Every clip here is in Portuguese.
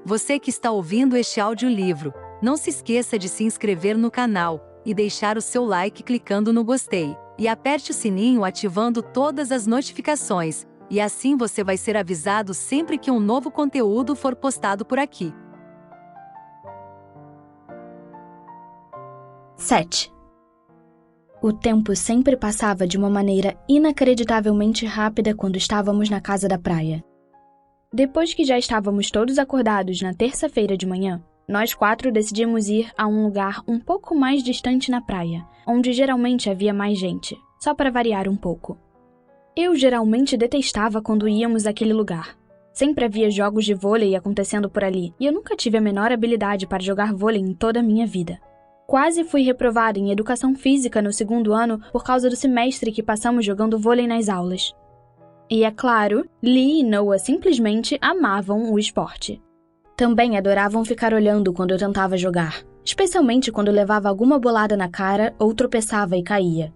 Você que está ouvindo este audiolivro, não se esqueça de se inscrever no canal e deixar o seu like clicando no gostei. E aperte o sininho ativando todas as notificações, e assim você vai ser avisado sempre que um novo conteúdo for postado por aqui. 7. O tempo sempre passava de uma maneira inacreditavelmente rápida quando estávamos na casa da praia. Depois que já estávamos todos acordados na terça-feira de manhã, nós 4 decidimos ir a um lugar um pouco mais distante na praia, onde geralmente havia mais gente, só para variar um pouco. Eu geralmente detestava quando íamos àquele lugar. Sempre havia jogos de vôlei acontecendo por ali, e eu nunca tive a menor habilidade para jogar vôlei em toda a minha vida. Quase fui reprovada em educação física no 2º ano por causa do semestre que passamos jogando vôlei nas aulas. E é claro, Lee e Noah simplesmente amavam o esporte. Também adoravam ficar olhando quando eu tentava jogar, especialmente quando levava alguma bolada na cara ou tropeçava e caía.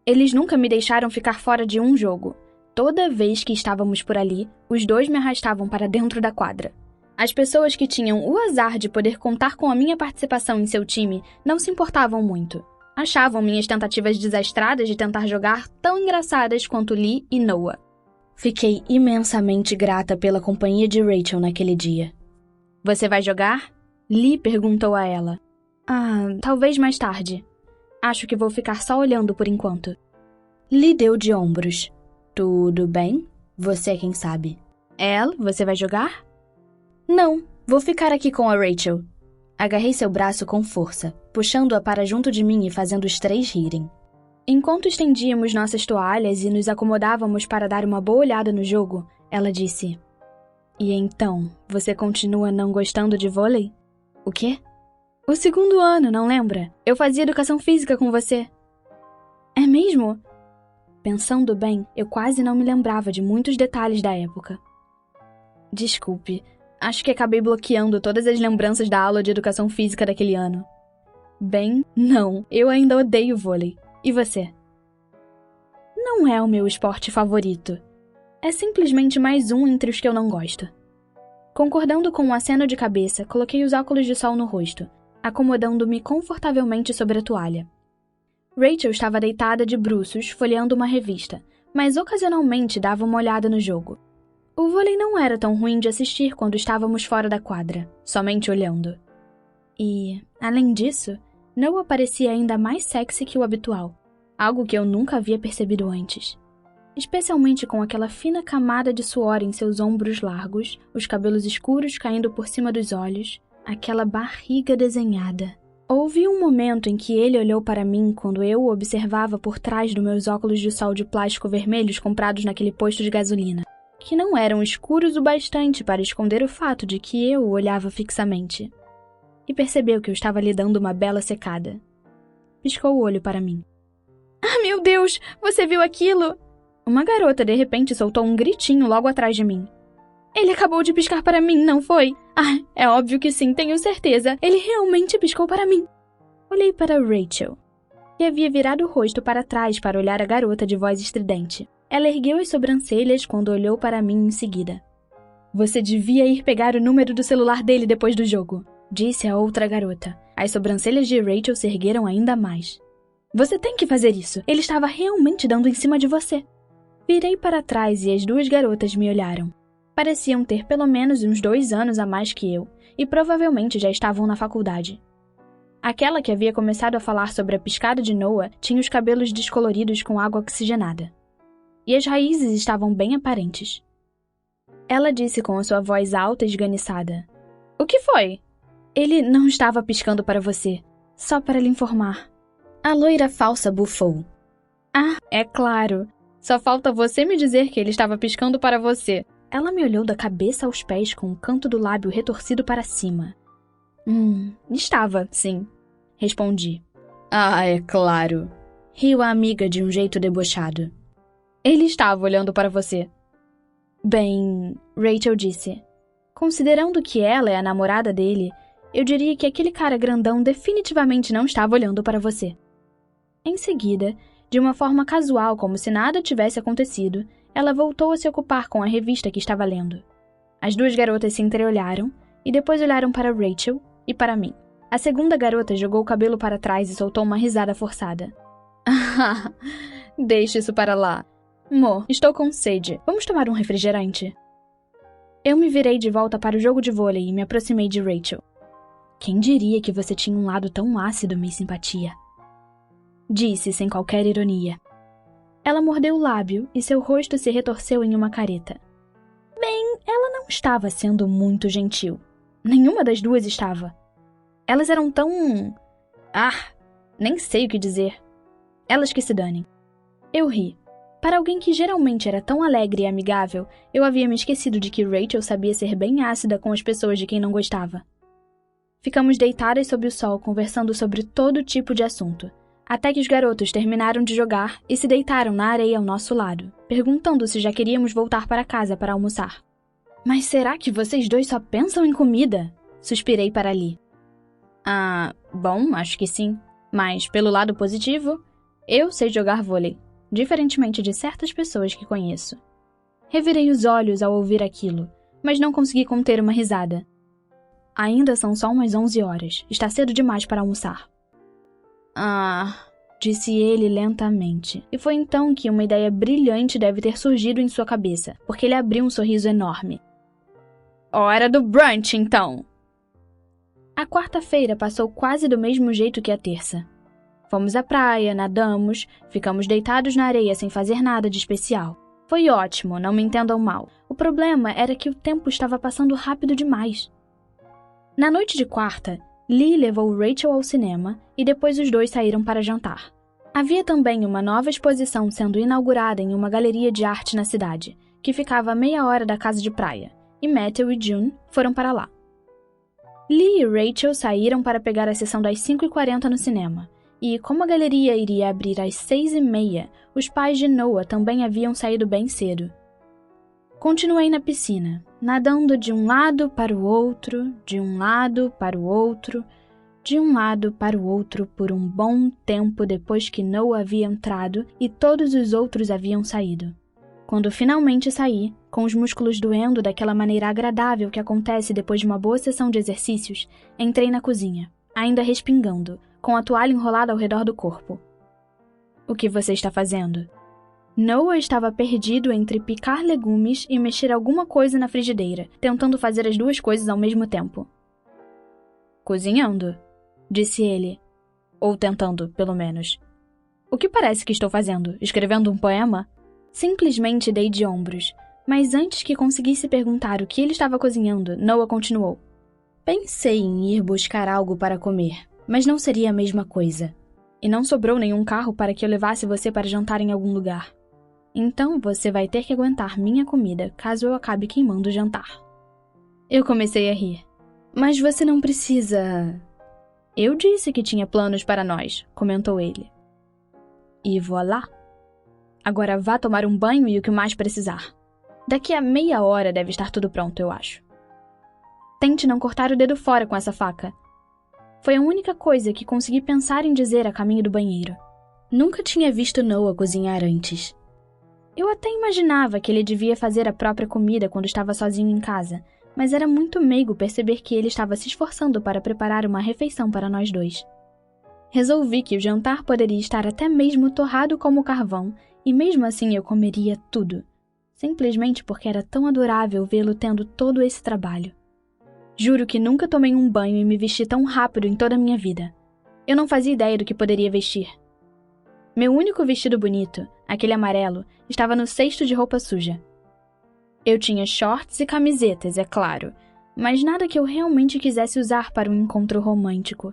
Eles nunca me deixaram ficar fora de um jogo. Toda vez que estávamos por ali, os 2 me arrastavam para dentro da quadra. As pessoas que tinham o azar de poder contar com a minha participação em seu time não se importavam muito. Achavam minhas tentativas desastradas de tentar jogar tão engraçadas quanto Lee e Noah. Fiquei imensamente grata pela companhia de Rachel naquele dia. Você vai jogar? Lee perguntou a ela. Talvez mais tarde. Acho que vou ficar só olhando por enquanto. Lee deu de ombros. Tudo bem? Você é quem sabe. Elle, você vai jogar? Não, vou ficar aqui com a Rachel. Agarrei seu braço com força, puxando-a para junto de mim e fazendo os 3 rirem. Enquanto estendíamos nossas toalhas e nos acomodávamos para dar uma boa olhada no jogo, ela disse: E então, você continua não gostando de vôlei? O quê? O 2º ano, não lembra? Eu fazia educação física com você. É mesmo? Pensando bem, eu quase não me lembrava de muitos detalhes da época. Desculpe, acho que acabei bloqueando todas as lembranças da aula de educação física daquele ano. Bem, não, eu ainda odeio vôlei. E você? Não é o meu esporte favorito. É simplesmente mais um entre os que eu não gosto. Concordando com um aceno de cabeça, coloquei os óculos de sol no rosto, acomodando-me confortavelmente sobre a toalha. Rachel estava deitada de bruços, folheando uma revista, mas ocasionalmente dava uma olhada no jogo. O vôlei não era tão ruim de assistir quando estávamos fora da quadra, somente olhando. E, além disso, Noah parecia ainda mais sexy que o habitual, algo que eu nunca havia percebido antes. Especialmente com aquela fina camada de suor em seus ombros largos, os cabelos escuros caindo por cima dos olhos, aquela barriga desenhada. Houve um momento em que ele olhou para mim quando eu o observava por trás dos meus óculos de sol de plástico vermelhos comprados naquele posto de gasolina, que não eram escuros o bastante para esconder o fato de que eu o olhava fixamente. E percebeu que eu estava lhe dando uma bela secada. Piscou o olho para mim. Ah, meu Deus! Você viu aquilo? Uma garota de repente soltou um gritinho logo atrás de mim. Ele acabou de piscar para mim, não foi? É óbvio que sim, tenho certeza. Ele realmente piscou para mim. Olhei para Rachel, que havia virado o rosto para trás para olhar a garota de voz estridente. Ela ergueu as sobrancelhas quando olhou para mim em seguida. Você devia ir pegar o número do celular dele depois do jogo, disse a outra garota. As sobrancelhas de Rachel se ergueram ainda mais. Você tem que fazer isso. Ele estava realmente dando em cima de você. Virei para trás e as 2 garotas me olharam. Pareciam ter pelo menos uns 2 anos a mais que eu, e provavelmente já estavam na faculdade. Aquela que havia começado a falar sobre a piscada de Noah tinha os cabelos descoloridos com água oxigenada. E as raízes estavam bem aparentes. Ela disse com a sua voz alta e esganiçada. O que foi? Ele não estava piscando para você, só para lhe informar. A loira falsa bufou. É claro. Só falta você me dizer que ele estava piscando para você. Ela me olhou da cabeça aos pés com o canto do lábio retorcido para cima. Estava, sim. Respondi. É claro. Riu a amiga de um jeito debochado. Ele estava olhando para você. Bem, Rachel disse. Considerando que ela é a namorada dele, eu diria que aquele cara grandão definitivamente não estava olhando para você. Em seguida, de uma forma casual, como se nada tivesse acontecido, ela voltou a se ocupar com a revista que estava lendo. As 2 garotas se entreolharam e depois olharam para Rachel e para mim. A segunda garota jogou o cabelo para trás e soltou uma risada forçada. Deixe isso para lá. Mo, estou com sede. Vamos tomar um refrigerante? Eu me virei de volta para o jogo de vôlei e me aproximei de Rachel. Quem diria que você tinha um lado tão ácido, Miss Simpatia? Disse sem qualquer ironia. Ela mordeu o lábio e seu rosto se retorceu em uma careta. Bem, ela não estava sendo muito gentil. Nenhuma das duas estava. Elas eram tão... nem sei o que dizer. Elas que se danem. Eu ri. Para alguém que geralmente era tão alegre e amigável, eu havia me esquecido de que Rachel sabia ser bem ácida com as pessoas de quem não gostava. Ficamos deitadas sob o sol conversando sobre todo tipo de assunto, até que os garotos terminaram de jogar e se deitaram na areia ao nosso lado, perguntando se já queríamos voltar para casa para almoçar. Mas será que vocês dois só pensam em comida? Suspirei para Lee. Bom, acho que sim. Mas, pelo lado positivo, eu sei jogar vôlei, diferentemente de certas pessoas que conheço. Revirei os olhos ao ouvir aquilo, mas não consegui conter uma risada. Ainda são só umas 11 horas. Está cedo demais para almoçar. Disse ele lentamente. E foi então que uma ideia brilhante deve ter surgido em sua cabeça, porque ele abriu um sorriso enorme. Hora do brunch, então! A quarta-feira passou quase do mesmo jeito que a terça. Fomos à praia, nadamos, ficamos deitados na areia sem fazer nada de especial. Foi ótimo, não me entendam mal. O problema era que o tempo estava passando rápido demais. Na noite de quarta, Lee levou Rachel ao cinema e depois os dois saíram para jantar. Havia também uma nova exposição sendo inaugurada em uma galeria de arte na cidade, que ficava a meia hora da casa de praia, e Matthew e June foram para lá. Lee e Rachel saíram para pegar a sessão das 5h40 no cinema, e como a galeria iria abrir às 6h30, os pais de Noah também haviam saído bem cedo. Continuei na piscina, nadando de um lado para o outro, de um lado para o outro, de um lado para o outro por um bom tempo depois que Noah havia entrado e todos os outros haviam saído. Quando finalmente saí, com os músculos doendo daquela maneira agradável que acontece depois de uma boa sessão de exercícios, entrei na cozinha, ainda respingando, com a toalha enrolada ao redor do corpo. O que você está fazendo? Noah estava perdido entre picar legumes e mexer alguma coisa na frigideira, tentando fazer as duas coisas ao mesmo tempo. Cozinhando, disse ele. Ou tentando, pelo menos. O que parece que estou fazendo? Escrevendo um poema? Simplesmente dei de ombros, mas antes que conseguisse perguntar o que ele estava cozinhando, Noah continuou. Pensei em ir buscar algo para comer, mas não seria a mesma coisa. E não sobrou nenhum carro para que eu levasse você para jantar em algum lugar. Então você vai ter que aguentar minha comida caso eu acabe queimando o jantar. Eu comecei a rir. Mas você não precisa... Eu disse que tinha planos para nós, comentou ele. E voilà. Agora vá tomar um banho e o que mais precisar. Daqui a meia hora deve estar tudo pronto, eu acho. Tente não cortar o dedo fora com essa faca. Foi a única coisa que consegui pensar em dizer a caminho do banheiro. Nunca tinha visto Noah cozinhar antes. Eu até imaginava que ele devia fazer a própria comida quando estava sozinho em casa, mas era muito meigo perceber que ele estava se esforçando para preparar uma refeição para nós dois. Resolvi que o jantar poderia estar até mesmo torrado como carvão, e mesmo assim eu comeria tudo, simplesmente porque era tão adorável vê-lo tendo todo esse trabalho. Juro que nunca tomei um banho e me vesti tão rápido em toda a minha vida. Eu não fazia ideia do que poderia vestir. Meu único vestido bonito, aquele amarelo, estava no cesto de roupa suja. Eu tinha shorts e camisetas, é claro, mas nada que eu realmente quisesse usar para um encontro romântico.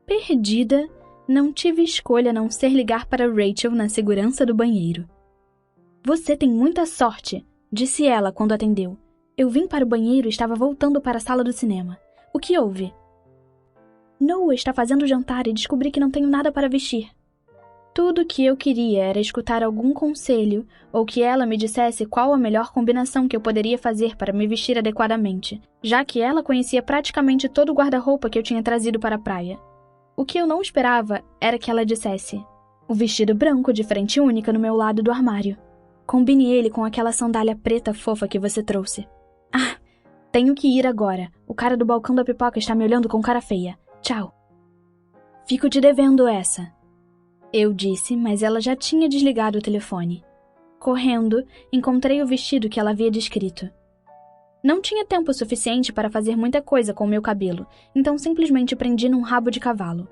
Perdida, não tive escolha a não ser ligar para Rachel na segurança do banheiro. Você tem muita sorte, disse ela quando atendeu. Eu vim para o banheiro e estava voltando para a sala do cinema. O que houve? Noah está fazendo jantar e descobri que não tenho nada para vestir. Tudo o que eu queria era escutar algum conselho ou que ela me dissesse qual a melhor combinação que eu poderia fazer para me vestir adequadamente, já que ela conhecia praticamente todo o guarda-roupa que eu tinha trazido para a praia. O que eu não esperava era que ela dissesse: o vestido branco de frente única no meu lado do armário. Combine ele com aquela sandália preta fofa que você trouxe. Tenho que ir agora. O cara do balcão da pipoca está me olhando com cara feia. Tchau. Fico te devendo essa. Eu disse, mas ela já tinha desligado o telefone. Correndo, encontrei o vestido que ela havia descrito. Não tinha tempo suficiente para fazer muita coisa com o meu cabelo, então simplesmente prendi num rabo de cavalo.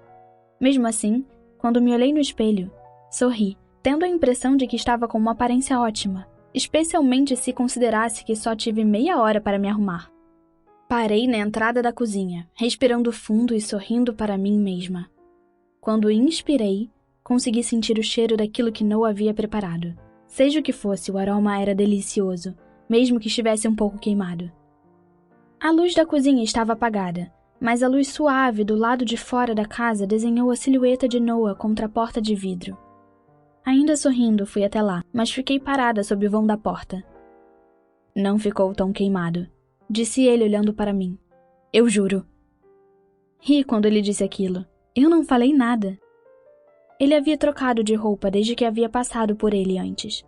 Mesmo assim, quando me olhei no espelho, sorri, tendo a impressão de que estava com uma aparência ótima, especialmente se considerasse que só tive meia hora para me arrumar. Parei na entrada da cozinha, respirando fundo e sorrindo para mim mesma. Quando inspirei, consegui sentir o cheiro daquilo que Noah havia preparado. Seja o que fosse, o aroma era delicioso, mesmo que estivesse um pouco queimado. A luz da cozinha estava apagada, mas a luz suave do lado de fora da casa desenhou a silhueta de Noah contra a porta de vidro. Ainda sorrindo, fui até lá, mas fiquei parada sob o vão da porta. Não ficou tão queimado, disse ele olhando para mim. Eu juro. Ri quando ele disse aquilo. Eu não falei nada. Ele havia trocado de roupa desde que havia passado por ele antes.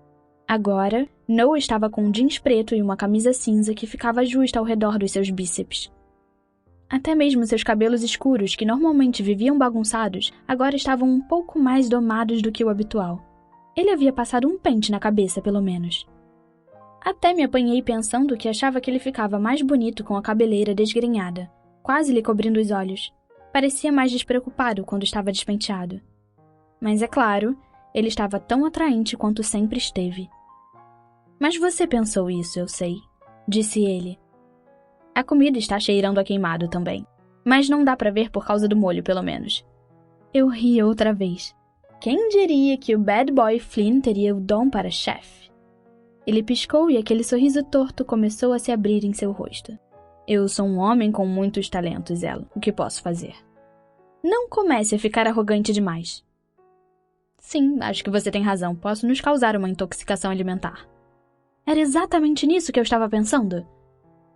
Agora, Noah estava com um jeans preto e uma camisa cinza que ficava justa ao redor dos seus bíceps. Até mesmo seus cabelos escuros, que normalmente viviam bagunçados, agora estavam um pouco mais domados do que o habitual. Ele havia passado um pente na cabeça, pelo menos. Até me apanhei pensando que achava que ele ficava mais bonito com a cabeleira desgrenhada, quase lhe cobrindo os olhos. Parecia mais despreocupado quando estava despenteado. Mas é claro, ele estava tão atraente quanto sempre esteve. Mas você pensou isso, eu sei, disse ele. A comida está cheirando a queimado também, mas não dá para ver por causa do molho, pelo menos. Eu ri outra vez. Quem diria que o bad boy Flynn teria o dom para chefe? Ele piscou e aquele sorriso torto começou a se abrir em seu rosto. Eu sou um homem com muitos talentos, Ela. O que posso fazer? Não comece a ficar arrogante demais. Sim, acho que você tem razão. Posso nos causar uma intoxicação alimentar. Era exatamente nisso que eu estava pensando,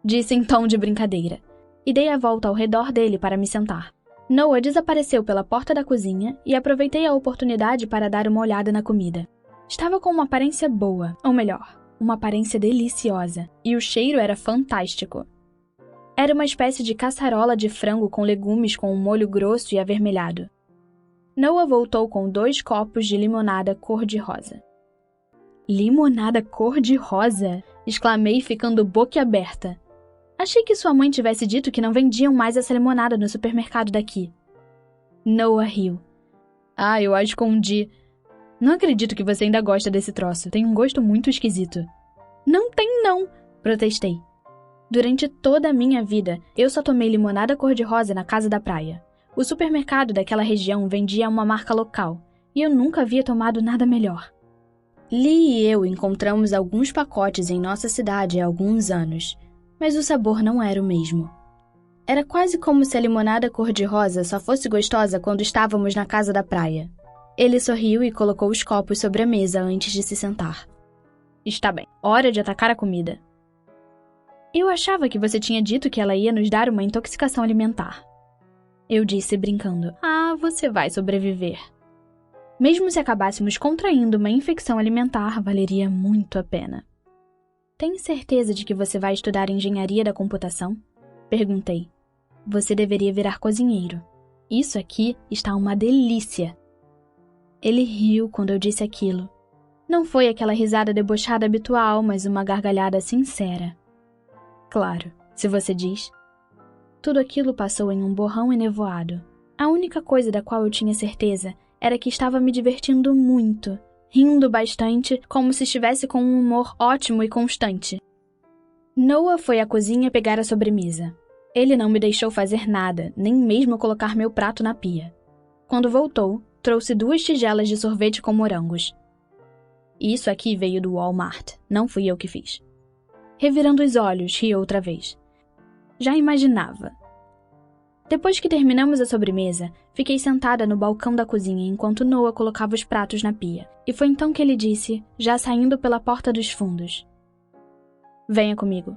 disse em tom de brincadeira, e dei a volta ao redor dele para me sentar. Noah desapareceu pela porta da cozinha e aproveitei a oportunidade para dar uma olhada na comida. Estava com uma aparência boa, ou melhor, uma aparência deliciosa, e o cheiro era fantástico. Era uma espécie de caçarola de frango com legumes com um molho grosso e avermelhado. Noah voltou com 2 copos de limonada cor-de-rosa. Limonada cor-de-rosa? Exclamei, ficando boquiaberta. Achei que sua mãe tivesse dito que não vendiam mais essa limonada no supermercado daqui. Noah riu. Ah, eu a escondi. Não acredito que você ainda gosta desse troço. Tem um gosto muito esquisito. Não tem não, protestei. Durante toda a minha vida, eu só tomei limonada cor-de-rosa na casa da praia. O supermercado daquela região vendia uma marca local, e eu nunca havia tomado nada melhor. Lee e eu encontramos alguns pacotes em nossa cidade há alguns anos, mas o sabor não era o mesmo. Era quase como se a limonada cor-de-rosa só fosse gostosa quando estávamos na casa da praia. Ele sorriu e colocou os copos sobre a mesa antes de se sentar. Está bem, hora de atacar a comida. Eu achava que você tinha dito que ela ia nos dar uma intoxicação alimentar. Eu disse brincando. Ah, você vai sobreviver. Mesmo se acabássemos contraindo uma infecção alimentar, valeria muito a pena. Tem certeza de que você vai estudar engenharia da computação? Perguntei. Você deveria virar cozinheiro. Isso aqui está uma delícia. Ele riu quando eu disse aquilo. Não foi aquela risada debochada habitual, mas uma gargalhada sincera. Claro, se você diz. Tudo aquilo passou em um borrão enevoado. A única coisa da qual eu tinha certeza era que estava me divertindo muito, rindo bastante, como se estivesse com um humor ótimo e constante. Noah foi à cozinha pegar a sobremesa. Ele não me deixou fazer nada, nem mesmo colocar meu prato na pia. Quando voltou, trouxe 2 tigelas de sorvete com morangos. Isso aqui veio do Walmart, não fui eu que fiz. Revirando os olhos, ri outra vez. Já imaginava. Depois que terminamos a sobremesa, fiquei sentada no balcão da cozinha enquanto Noah colocava os pratos na pia. E foi então que ele disse, já saindo pela porta dos fundos. Venha comigo.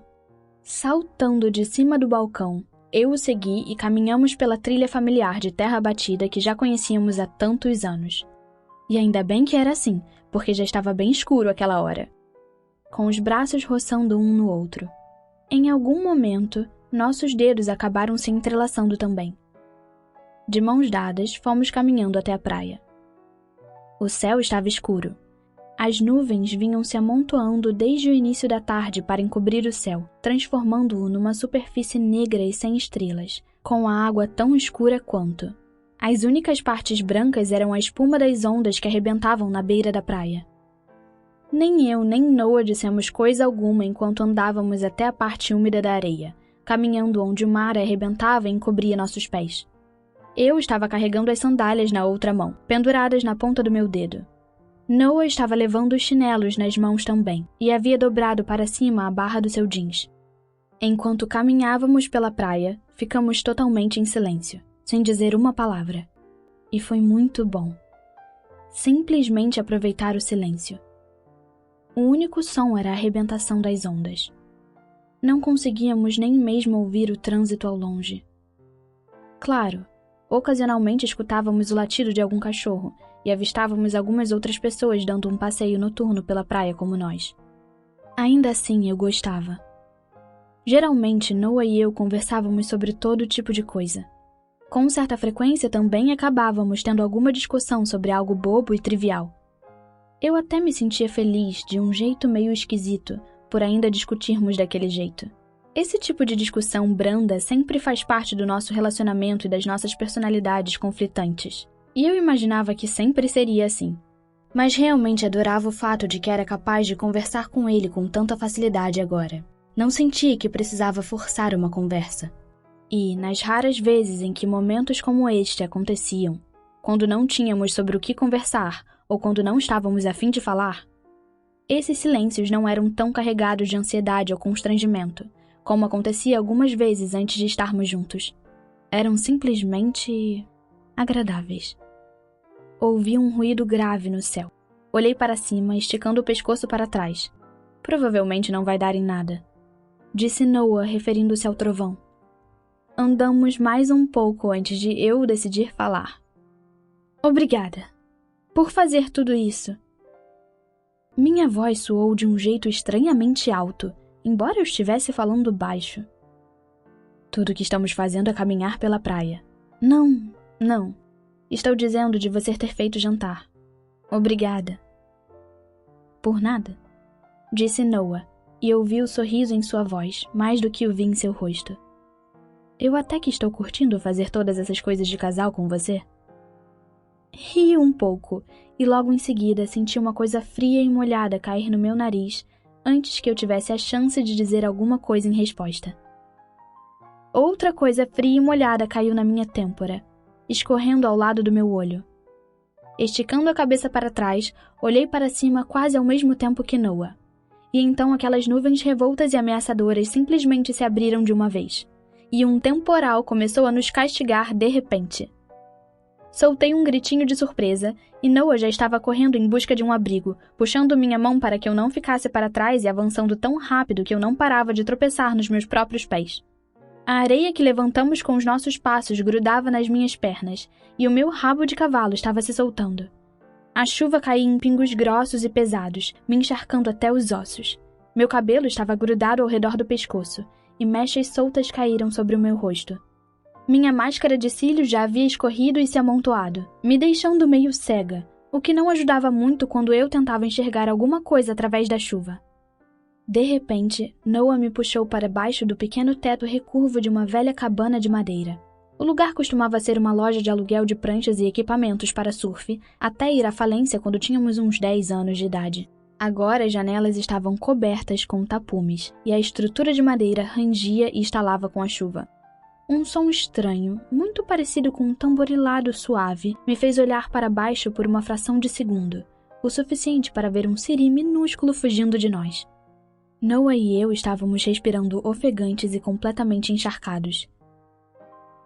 Saltando de cima do balcão, eu o segui e caminhamos pela trilha familiar de terra batida que já conhecíamos há tantos anos. E ainda bem que era assim, porque já estava bem escuro aquela hora. Com os braços roçando um no outro. Em algum momento, nossos dedos acabaram se entrelaçando também. De mãos dadas, fomos caminhando até a praia. O céu estava escuro. As nuvens vinham se amontoando desde o início da tarde para encobrir o céu, transformando-o numa superfície negra e sem estrelas, com a água tão escura quanto. As únicas partes brancas eram a espuma das ondas que arrebentavam na beira da praia. Nem eu nem Noah dissemos coisa alguma enquanto andávamos até a parte úmida da areia, caminhando onde o mar arrebentava e encobria nossos pés. Eu estava carregando as sandálias na outra mão, penduradas na ponta do meu dedo. Noah estava levando os chinelos nas mãos também, e havia dobrado para cima a barra do seu jeans. Enquanto caminhávamos pela praia, ficamos totalmente em silêncio, sem dizer uma palavra. E foi muito bom. Simplesmente aproveitar o silêncio. O único som era a arrebentação das ondas. Não conseguíamos nem mesmo ouvir o trânsito ao longe. Claro, ocasionalmente escutávamos o latido de algum cachorro e avistávamos algumas outras pessoas dando um passeio noturno pela praia como nós. Ainda assim, eu gostava. Geralmente, Noah e eu conversávamos sobre todo tipo de coisa. Com certa frequência, também acabávamos tendo alguma discussão sobre algo bobo e trivial. Eu até me sentia feliz, de um jeito meio esquisito, por ainda discutirmos daquele jeito. Esse tipo de discussão branda sempre faz parte do nosso relacionamento e das nossas personalidades conflitantes. E eu imaginava que sempre seria assim. Mas realmente adorava o fato de que era capaz de conversar com ele com tanta facilidade agora. Não sentia que precisava forçar uma conversa. E, nas raras vezes em que momentos como este aconteciam, quando não tínhamos sobre o que conversar ou quando não estávamos a fim de falar, esses silêncios não eram tão carregados de ansiedade ou constrangimento, como acontecia algumas vezes antes de estarmos juntos. Eram simplesmente agradáveis. Ouvi um ruído grave no céu. Olhei para cima, esticando o pescoço para trás. Provavelmente não vai dar em nada, disse Noah, referindo-se ao trovão. Andamos mais um pouco antes de eu decidir falar. Obrigada por fazer tudo isso. Minha voz soou de um jeito estranhamente alto, embora eu estivesse falando baixo. Tudo o que estamos fazendo é caminhar pela praia. Não. Estou dizendo de você ter feito jantar. Obrigada. Por nada, disse Noah, e ouvi o sorriso em sua voz, mais do que o vi em seu rosto. Eu até que estou curtindo fazer todas essas coisas de casal com você. Ri um pouco, e logo em seguida senti uma coisa fria e molhada cair no meu nariz, antes que eu tivesse a chance de dizer alguma coisa em resposta. Outra coisa fria e molhada caiu na minha têmpora, escorrendo ao lado do meu olho. Esticando a cabeça para trás, olhei para cima quase ao mesmo tempo que Noah. E então aquelas nuvens revoltas e ameaçadoras simplesmente se abriram de uma vez. E um temporal começou a nos castigar de repente. Soltei um gritinho de surpresa, e Noah já estava correndo em busca de um abrigo, puxando minha mão para que eu não ficasse para trás e avançando tão rápido que eu não parava de tropeçar nos meus próprios pés. A areia que levantamos com os nossos passos grudava nas minhas pernas, e o meu rabo de cavalo estava se soltando. A chuva caía em pingos grossos e pesados, me encharcando até os ossos. Meu cabelo estava grudado ao redor do pescoço, e mechas soltas caíram sobre o meu rosto. Minha máscara de cílios já havia escorrido e se amontoado, me deixando meio cega, o que não ajudava muito quando eu tentava enxergar alguma coisa através da chuva. De repente, Noah me puxou para baixo do pequeno teto recurvo de uma velha cabana de madeira. O lugar costumava ser uma loja de aluguel de pranchas e equipamentos para surf, até ir à falência quando tínhamos uns 10 anos de idade. Agora as janelas estavam cobertas com tapumes, e a estrutura de madeira rangia e estalava com a chuva. Um som estranho, muito parecido com um tamborilado suave, me fez olhar para baixo por uma fração de segundo, o suficiente para ver um siri minúsculo fugindo de nós. Noah e eu estávamos respirando ofegantes e completamente encharcados.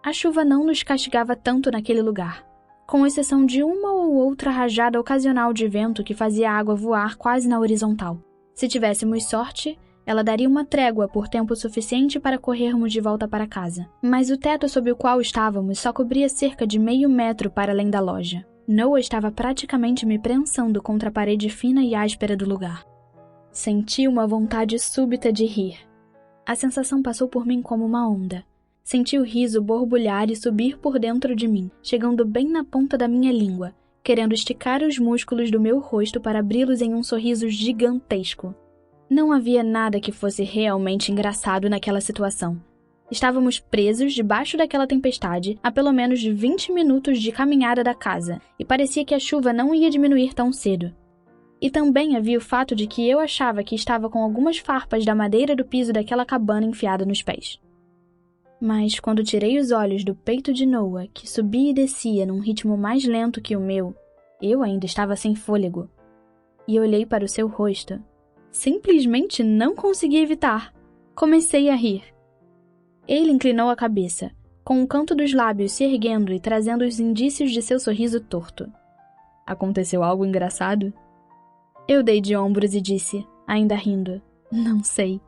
A chuva não nos castigava tanto naquele lugar, com exceção de uma ou outra rajada ocasional de vento que fazia a água voar quase na horizontal. Se tivéssemos sorte, ela daria uma trégua por tempo suficiente para corrermos de volta para casa. Mas o teto sob o qual estávamos só cobria cerca de meio metro para além da loja. Noah estava praticamente me prensando contra a parede fina e áspera do lugar. Senti uma vontade súbita de rir. A sensação passou por mim como uma onda. Senti o riso borbulhar e subir por dentro de mim, chegando bem na ponta da minha língua, querendo esticar os músculos do meu rosto para abri-los em um sorriso gigantesco. Não havia nada que fosse realmente engraçado naquela situação. Estávamos presos debaixo daquela tempestade há pelo menos 20 minutos de caminhada da casa, e parecia que a chuva não ia diminuir tão cedo. E também havia o fato de que eu achava que estava com algumas farpas da madeira do piso daquela cabana enfiada nos pés. Mas quando tirei os olhos do peito de Noah, que subia e descia num ritmo mais lento que o meu, eu ainda estava sem fôlego. E olhei para o seu rosto. Simplesmente não consegui evitar. Comecei a rir. Ele inclinou a cabeça, com o canto dos lábios se erguendo e trazendo os indícios de seu sorriso torto. Aconteceu algo engraçado? Eu dei de ombros e disse, ainda rindo, não sei.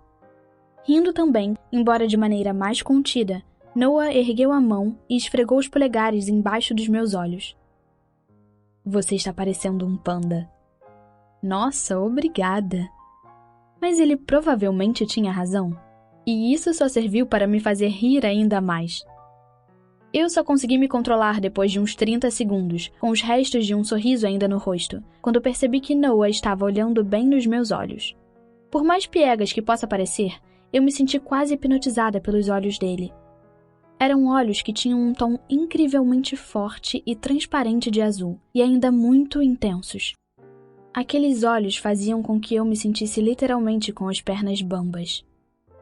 Rindo também, embora de maneira mais contida, Noah ergueu a mão e esfregou os polegares embaixo dos meus olhos. Você está parecendo um panda. Nossa, obrigada. Mas ele provavelmente tinha razão. E isso só serviu para me fazer rir ainda mais. Eu só consegui me controlar depois de uns 30 segundos, com os restos de um sorriso ainda no rosto, quando percebi que Noah estava olhando bem nos meus olhos. Por mais piegas que possa parecer, eu me senti quase hipnotizada pelos olhos dele. Eram olhos que tinham um tom incrivelmente forte e transparente de azul, e ainda muito intensos. Aqueles olhos faziam com que eu me sentisse literalmente com as pernas bambas.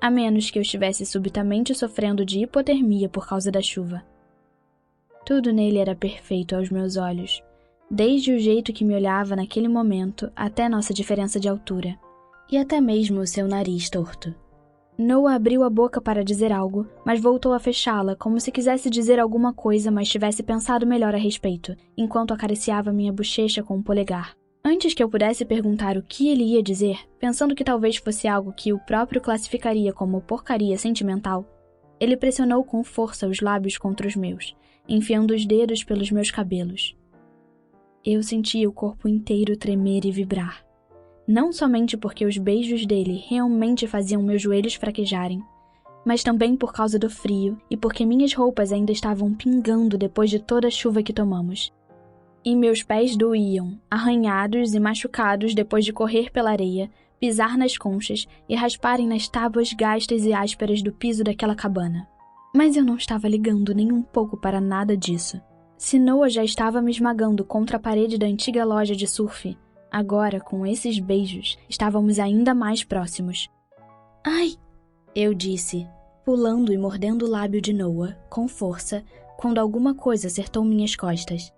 A menos que eu estivesse subitamente sofrendo de hipotermia por causa da chuva. Tudo nele era perfeito aos meus olhos, desde o jeito que me olhava naquele momento até nossa diferença de altura, e até mesmo o seu nariz torto. Noah abriu a boca para dizer algo, mas voltou a fechá-la como se quisesse dizer alguma coisa, mas tivesse pensado melhor a respeito, enquanto acariciava minha bochecha com o polegar. Antes que eu pudesse perguntar o que ele ia dizer, pensando que talvez fosse algo que o próprio classificaria como porcaria sentimental, ele pressionou com força os lábios contra os meus, enfiando os dedos pelos meus cabelos. Eu sentia o corpo inteiro tremer e vibrar. Não somente porque os beijos dele realmente faziam meus joelhos fraquejarem, mas também por causa do frio e porque minhas roupas ainda estavam pingando depois de toda a chuva que tomamos. E meus pés doíam, arranhados e machucados depois de correr pela areia, pisar nas conchas e rasparem nas tábuas gastas e ásperas do piso daquela cabana. Mas eu não estava ligando nem um pouco para nada disso. Se Noah já estava me esmagando contra a parede da antiga loja de surf, agora, com esses beijos, estávamos ainda mais próximos. Ai! Eu disse, pulando e mordendo o lábio de Noah, com força, quando alguma coisa acertou minhas costas.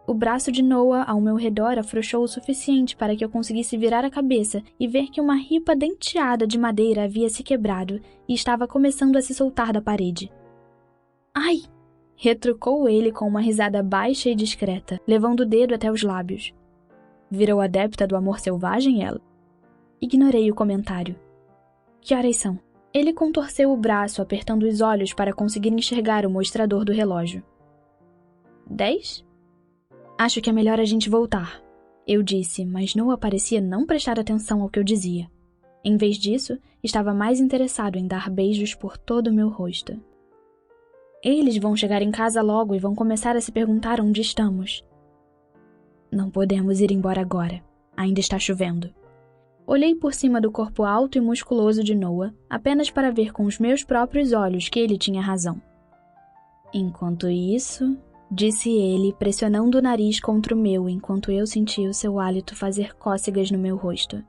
O braço de Noah ao meu redor afrouxou o suficiente para que eu conseguisse virar a cabeça e ver que uma ripa denteada de madeira havia se quebrado e estava começando a se soltar da parede. Ai! Retrucou ele com uma risada baixa e discreta, levando o dedo até os lábios. Virou adepta do amor selvagem, ela? Ignorei o comentário. Que horas são? Ele contorceu o braço, apertando os olhos para conseguir enxergar o mostrador do relógio. 10? Acho que é melhor a gente voltar, eu disse, mas Noah parecia não prestar atenção ao que eu dizia. Em vez disso, estava mais interessado em dar beijos por todo o meu rosto. Eles vão chegar em casa logo e vão começar a se perguntar onde estamos. Não podemos ir embora agora. Ainda está chovendo. Olhei por cima do corpo alto e musculoso de Noah, apenas para ver com os meus próprios olhos que ele tinha razão. Enquanto isso, disse ele, pressionando o nariz contra o meu enquanto eu sentia o seu hálito fazer cócegas no meu rosto.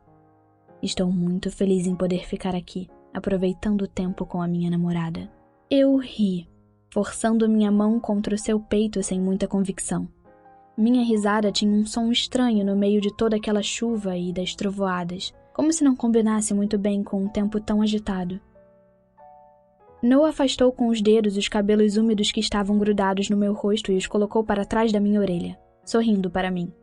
Estou muito feliz em poder ficar aqui, aproveitando o tempo com a minha namorada. Eu ri, forçando minha mão contra o seu peito sem muita convicção. Minha risada tinha um som estranho no meio de toda aquela chuva e das trovoadas, como se não combinasse muito bem com um tempo tão agitado. Noah afastou com os dedos os cabelos úmidos que estavam grudados no meu rosto e os colocou para trás da minha orelha, sorrindo para mim.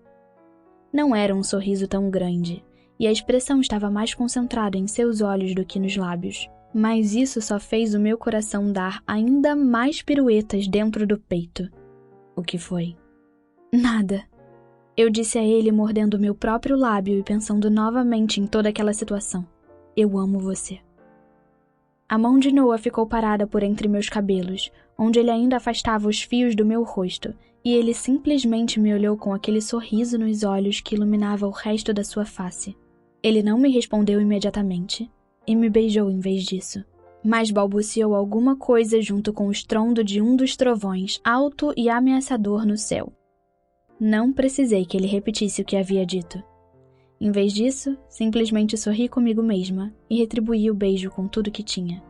Não era um sorriso tão grande, e a expressão estava mais concentrada em seus olhos do que nos lábios. Mas isso só fez o meu coração dar ainda mais piruetas dentro do peito. O que foi? Nada. Eu disse a ele mordendo meu próprio lábio e pensando novamente em toda aquela situação. Eu amo você. A mão de Noah ficou parada por entre meus cabelos, onde ele ainda afastava os fios do meu rosto, e ele simplesmente me olhou com aquele sorriso nos olhos que iluminava o resto da sua face. Ele não me respondeu imediatamente, e me beijou em vez disso, mas balbuciou alguma coisa junto com o estrondo de um dos trovões, alto e ameaçador no céu. Não precisei que ele repetisse o que havia dito. Em vez disso, simplesmente sorri comigo mesma e retribuí o beijo com tudo que tinha.